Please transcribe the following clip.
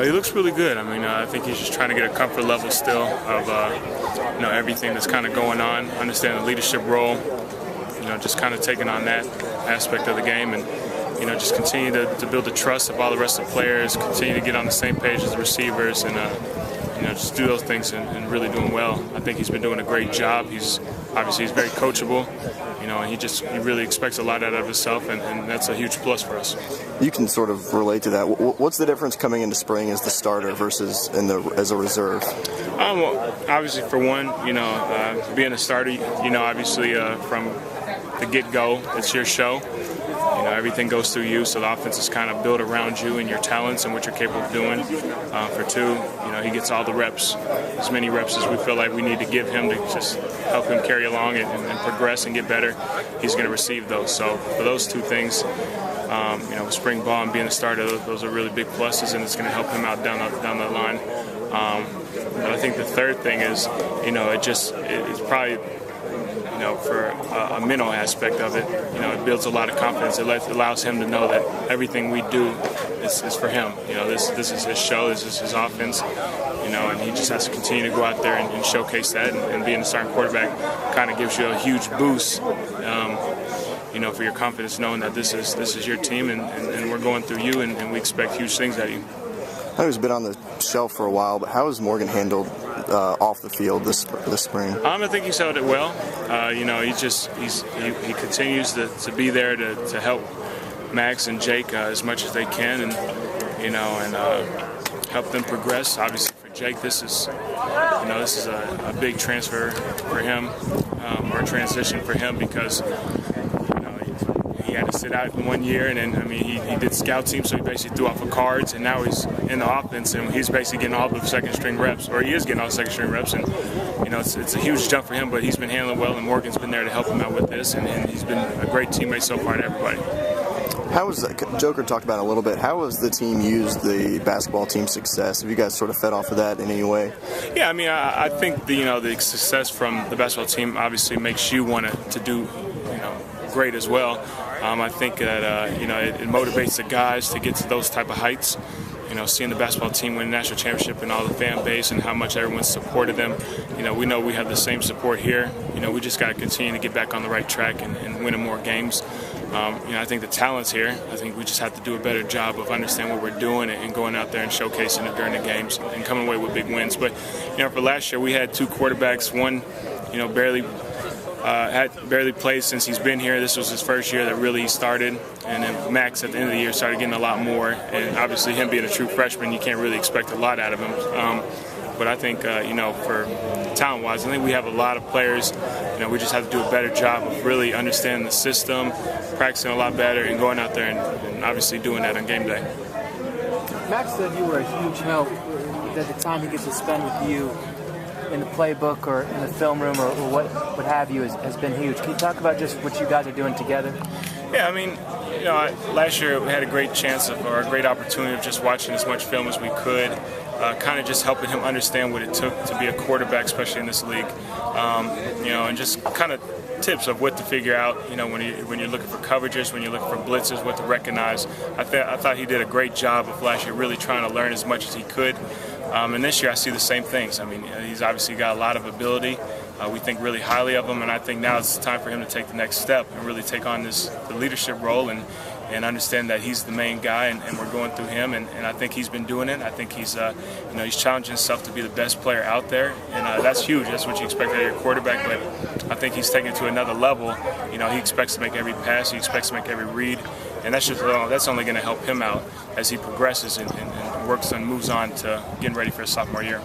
He looks really good. I mean, I think he's just trying to get a comfort level still of everything that's kind of going on, understand the leadership role, just kind of taking on that aspect of the game, and just continue to build the trust of all the rest of the players, continue to get on the same page as the receivers, and just do those things and really doing well. I think he's been doing a great job. He's very coachable, and he really expects a lot out of himself, and that's a huge plus for us. You can sort of relate to that. What's the difference coming into spring as the starter versus as a reserve? Well, obviously, for one, being a starter, obviously from the get-go, it's your show. Everything goes through you, so the offense is kind of built around you and your talents and what you're capable of doing. For two, he gets all the reps, as many reps as we feel like we need to give him to just help him carry along and progress and get better. He's going to receive those. So for those two things, with spring ball and being a starter, those are really big pluses, and it's going to help him out down the line. But I think the third thing is, it's probably, for a mental aspect of it, it builds a lot of confidence. It allows him to know that everything we do is for him. This is his show, this is his offense, and he just has to continue to go out there and showcase that. And being a starting quarterback kind of gives you a huge boost, for your confidence, knowing that this is your team and we're going through you, and we expect huge things out of you. I know he's been on the shelf for a while, but how has Morgan handled off the field this spring? I think he's held it well. He continues to be there to help Max and Jake as much as they can, and help them progress. Obviously, for Jake, this is a big transfer for him, or a transition for him, because he had to sit out in 1 year, and then he did scout team, so he basically threw off of cards, and now he's in the offense, and he's basically getting all the second string reps, or he is getting all the second string reps, and it's a huge jump for him, but he's been handling well, and Morgan's been there to help him out with this, and he's been a great teammate so far to everybody. How was Joker talked about it a little bit? How has the team used the basketball team's success? Have you guys sort of fed off of that in any way? Yeah, I think the success from the basketball team obviously makes you want to do great as well. I think that it motivates the guys to get to those type of heights. Seeing the basketball team win a national championship and all the fan base and how much everyone supported them, we know we have the same support here. We just got to continue to get back on the right track and winning more games. I think the talent's here. I think we just have to do a better job of understanding what we're doing and going out there and showcasing it during the games and coming away with big wins. But for last year, we had two quarterbacks. One, had barely played since he's been here. This was his first year that really started, and then Max at the end of the year started getting a lot more, and obviously him being a true freshman, you can't really expect a lot out of him. But I think, for talent-wise, I think we have a lot of players. We just have to do a better job of really understanding the system, practicing a lot better, and going out there and obviously doing that on game day. Max said you were a huge help, that the time he gets to spend with you in the playbook or in the film room or what have you has been huge. Can you talk about just what you guys are doing together? Yeah, last year we had a great chance or a great opportunity of just watching as much film as we could, kind of just helping him understand what it took to be a quarterback, especially in this league, and just kind of tips of what to figure out, when you're looking for coverages, when you're looking for blitzes, what to recognize. I thought he did a great job of last year really trying to learn as much as he could. And this year I see the same things. He's obviously got a lot of ability. We think really highly of him, and I think now it's time for him to take the next step and really take on the leadership role and understand that he's the main guy, and we're going through him, and I think he's been doing it. I think he's he's challenging himself to be the best player out there, and that's huge. That's what you expect out of your quarterback, but I think he's taking it to another level. He expects to make every pass, he expects to make every read, and that's only going to help him out as he progresses and works and moves on to getting ready for his sophomore year.